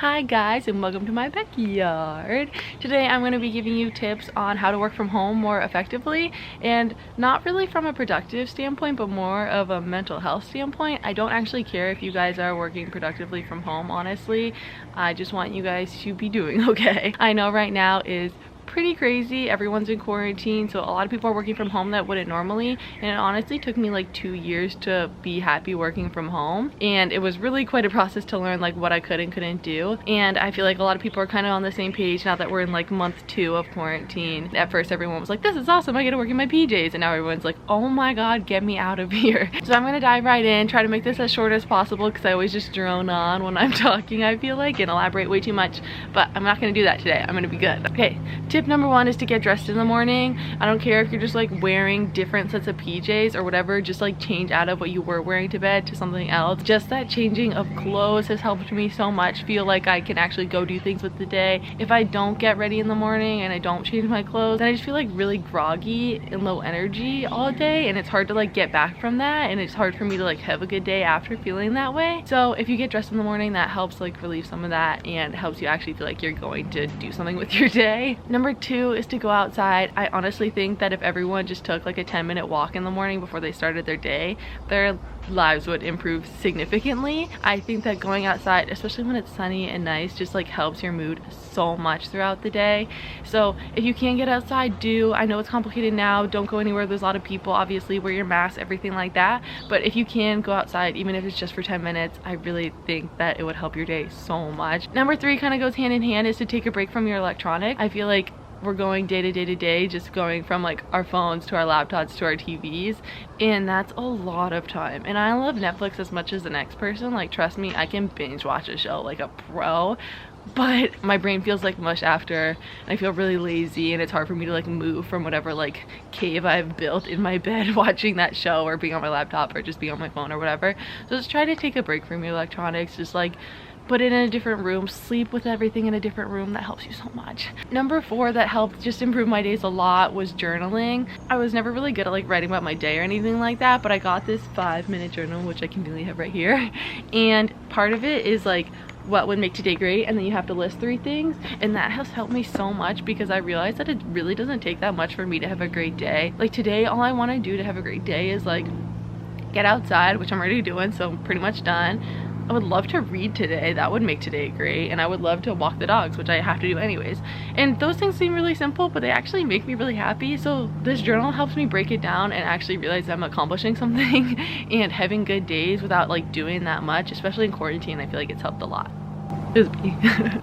Hi guys, and welcome to my backyard. Today I'm going to be giving you tips on how to work from home more effectively, and not really from a productive standpoint but more of a mental health standpoint. I don't actually care if you guys are working productively from home, honestly. I just want you guys to be doing okay. I know right now is pretty crazy. Everyone's in quarantine, so a lot of people are working from home that wouldn't normally, and it honestly took me like 2 years to be happy working from home, and it was really quite a process to learn like what I could and couldn't do. And I feel like a lot of people are kind of on the same page now that we're in like month 2 of quarantine. At first everyone was like, this is awesome, I get to work in my PJs, and now everyone's like, oh my god, get me out of here. So I'm gonna dive right in, try to make this as short as possible because I always just drone on when I'm talking, I feel like, and elaborate way too much, but I'm not gonna do that today. I'm gonna be good. Okay, tip number 1 is to get dressed in the morning. I don't care if you're just like wearing different sets of PJs or whatever, just like change out of what you were wearing to bed to something else. Just that changing of clothes has helped me so much feel like I can actually go do things with the day. If I don't get ready in the morning and I don't change my clothes, then I just feel like really groggy and low energy all day, and it's hard to like get back from that, and it's hard for me to like have a good day after feeling that way. So if you get dressed in the morning, that helps like relieve some of that and helps you actually feel like you're going to do something with your day. Number 2 is to go outside. I honestly think that if everyone just took like a 10-minute walk in the morning before they started their day, their lives would improve significantly. I think that going outside, especially when it's sunny and nice, just like helps your mood so much throughout the day. So if you can get outside, do. I know it's complicated now. Don't go anywhere there's a lot of people, obviously wear your mask, everything like that, but if you can go outside, even if it's just for 10 minutes, I really think that it would help your day so much. Number 3 kind of goes hand in hand, is to take a break from your electronic. I feel like we're going day to day to day, just going from like our phones to our laptops to our TVs, and that's a lot of time. And I love Netflix as much as the next person, like trust me, I can binge watch a show like a pro, but my brain feels like mush after, and I feel really lazy, and it's hard for me to like move from whatever like cave I've built in my bed watching that show or being on my laptop or just being on my phone or whatever. So just try to take a break from your electronics, just like put it in a different room, sleep with everything in a different room. That helps you so much. Number 4 that helped just improve my days a lot was journaling. I was never really good at like writing about my day or anything like that, but I got this 5-minute journal, which I conveniently have right here, and part of it is like what would make today great, and then you have to list 3 things, and that has helped me so much because I realized that it really doesn't take that much for me to have a great day. Like today, all I want to do to have a great day is like get outside, which I'm already doing, so I'm pretty much done. I would love to read today, that would make today great, and I would love to walk the dogs, which I have to do anyways. And those things seem really simple, but they actually make me really happy. So this journal helps me break it down and actually realize I'm accomplishing something and having good days without like doing that much, especially in quarantine. I feel like it's helped a lot.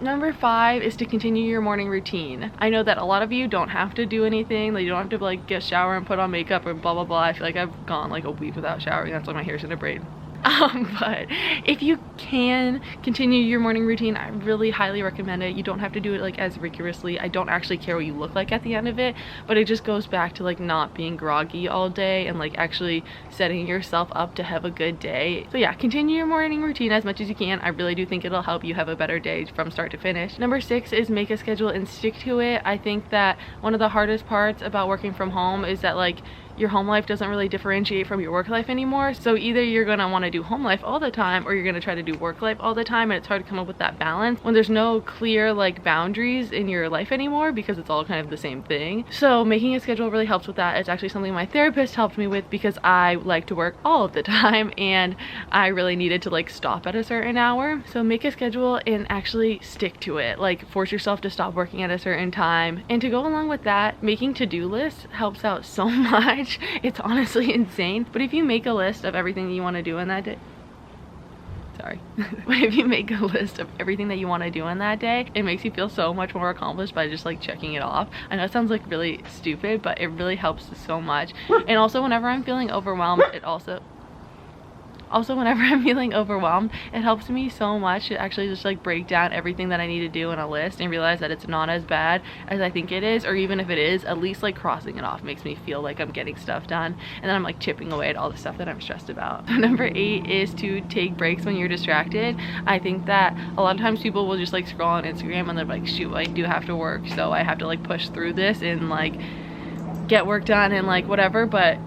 Number 5 is to continue your morning routine. I know that a lot of you don't have to do anything, like you don't have to like get a shower and put on makeup or blah blah blah. I feel like I've gone like a week without showering. That's why my hair's in a braid. But if you can continue your morning routine, I really highly recommend it. You don't have to do it like as rigorously. I don't actually care what you look like at the end of it, but it just goes back to like not being groggy all day and like actually setting yourself up to have a good day. So yeah, continue your morning routine as much as you can. I really do think it'll help you have a better day from start to finish. Number 6 is make a schedule and stick to it. I think that one of the hardest parts about working from home is that like your home life doesn't really differentiate from your work life anymore. So either you're gonna want to do home life all the time or you're gonna try to do work life all the time, and it's hard to come up with that balance when there's no clear like boundaries in your life anymore because it's all kind of the same thing. So making a schedule really helps with that. It's actually something my therapist helped me with because I like to work all of the time and I really needed to like stop at a certain hour. So make a schedule and actually stick to it. Like force yourself to stop working at a certain time. And to go along with that, making to-do lists helps out so much. It's honestly insane, but if you make a list of everything that you want to do in that day, but if you make a list of everything that you want to do in that day, it makes you feel so much more accomplished by just like checking it off. I know it sounds like really stupid, but it really helps so much. And also whenever I'm feeling overwhelmed, whenever I'm feeling overwhelmed, it helps me so much to actually just like break down everything that I need to do in a list and realize that it's not as bad as I think it is, or even if it is, at least like crossing it off makes me feel like I'm getting stuff done, and then I'm like chipping away at all the stuff that I'm stressed about. Number 8 is to take breaks when you're distracted. I think that a lot of times people will just like scroll on Instagram and they're like, shoot, I do have to work, so I have to like push through this and like get work done and like whatever, but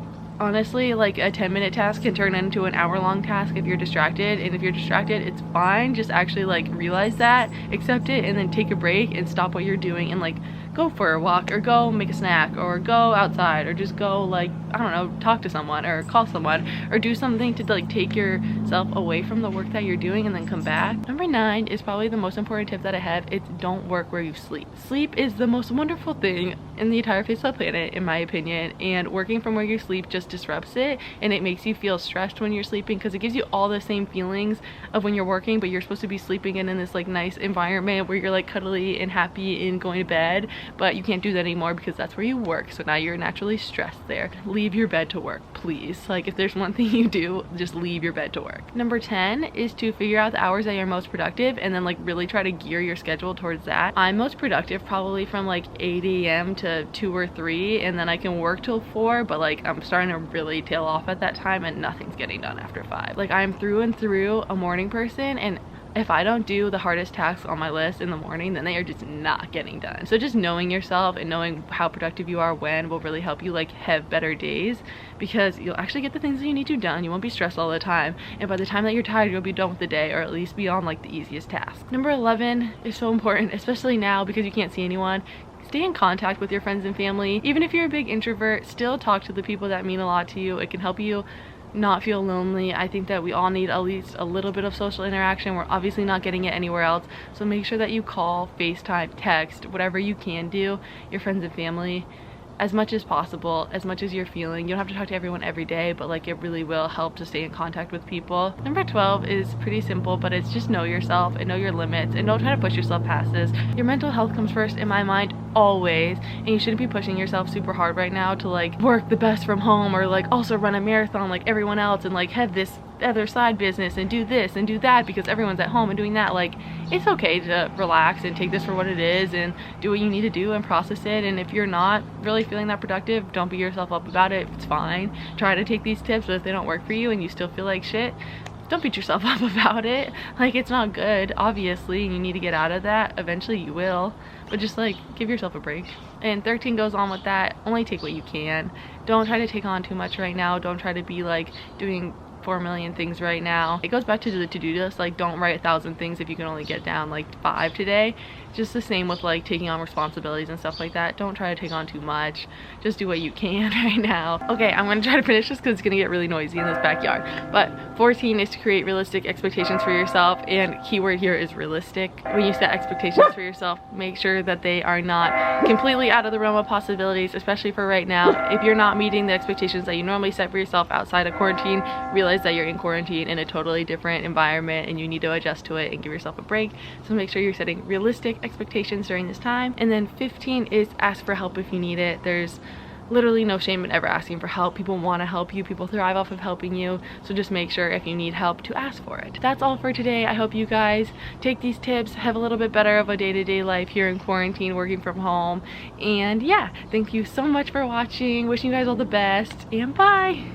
honestly, like a 10-minute task can turn into an hour-long task if you're distracted, and if you're distracted, it's fine. Just actually like realize that, accept it, and then take a break and stop what you're doing and like go for a walk, or go make a snack, or go outside, or just go, like, I don't know, talk to someone or call someone, or do something to like take yourself away from the work that you're doing and then come back. Number 9 is probably the most important tip that I have. It's don't work where you sleep. Sleep is the most wonderful thing in the entire face of the planet, in my opinion, and working from where you sleep just disrupts it, and it makes you feel stressed when you're sleeping because it gives you all the same feelings of when you're working, but you're supposed to be sleeping in this like nice environment where you're like cuddly and happy and going to bed, but you can't do that anymore because that's where you work. So now you're naturally stressed there. Leave your bed to work, please. Like, if there's one thing you do, just leave your bed to work. Number 10 is to figure out the hours that you're most productive and then like really try to gear your schedule towards that. I'm most productive probably from like 8 a.m. to 2 or 3, and then I can work till 4, but like I'm starting to really tail off at that time and nothing's getting done after 5. Like, I'm through and through a morning person, and if I don't do the hardest tasks on my list in the morning, then they are just not getting done. So just knowing yourself and knowing how productive you are when will really help you like have better days, because you'll actually get the things that you need to done. You won't be stressed all the time, and by the time that you're tired, you'll be done with the day, or at least be on like the easiest task. Number 11 is so important, especially now because you can't see anyone. Stay in contact with your friends and family. Even if you're a big introvert, still talk to the people that mean a lot to you. It can help you not feel lonely. I think that we all need at least a little bit of social interaction. We're obviously not getting it anywhere else, so make sure that you call, FaceTime, text, whatever you can do your friends and family as much as possible, as much as you're feeling. You don't have to talk to everyone every day, but like it really will help to stay in contact with people. Number 12 is pretty simple, but it's just know yourself and know your limits, and don't try to push yourself past this. Your mental health comes first in my mind, always, and you shouldn't be pushing yourself super hard right now to like work the best from home, or like also run a marathon like everyone else, and like have this other side business and do this and do that because everyone's at home and doing that. Like, it's okay to relax and take this for what it is and do what you need to do and process it. And if you're not really feeling that productive, don't beat yourself up about it. It's fine. Try to take these tips, but if they don't work for you and you still feel like shit, don't beat yourself up about it. Like, it's not good, obviously, and you need to get out of that. Eventually you will, but just like give yourself a break. And 13 goes on with that. Only take what you can. Don't try to take on too much right now. Don't try to be like doing 4 million things right now. It goes back to the to-do list. Like, don't write 1,000 things if you can only get down like 5 today. Just the same with like taking on responsibilities and stuff like that. Don't try to take on too much. Just do what you can right now. Okay, I'm gonna try to finish this because it's gonna get really noisy in this backyard. But 14 is to create realistic expectations for yourself, and keyword here is realistic. When you set expectations for yourself, make sure that they are not completely out of the realm of possibilities, especially for right now. If you're not meeting the expectations that you normally set for yourself outside of quarantine, realize that you're in quarantine in a totally different environment and you need to adjust to it and give yourself a break. So make sure you're setting realistic expectations during this time. And then 15 is ask for help if you need it. There's literally no shame in ever asking for help. People want to help you. People thrive off of helping you. So just make sure if you need help to ask for it. That's all for today. I hope you guys take these tips, have a little bit better of a day-to-day life here in quarantine, working from home. And yeah, thank you so much for watching. Wishing you guys all the best, and bye.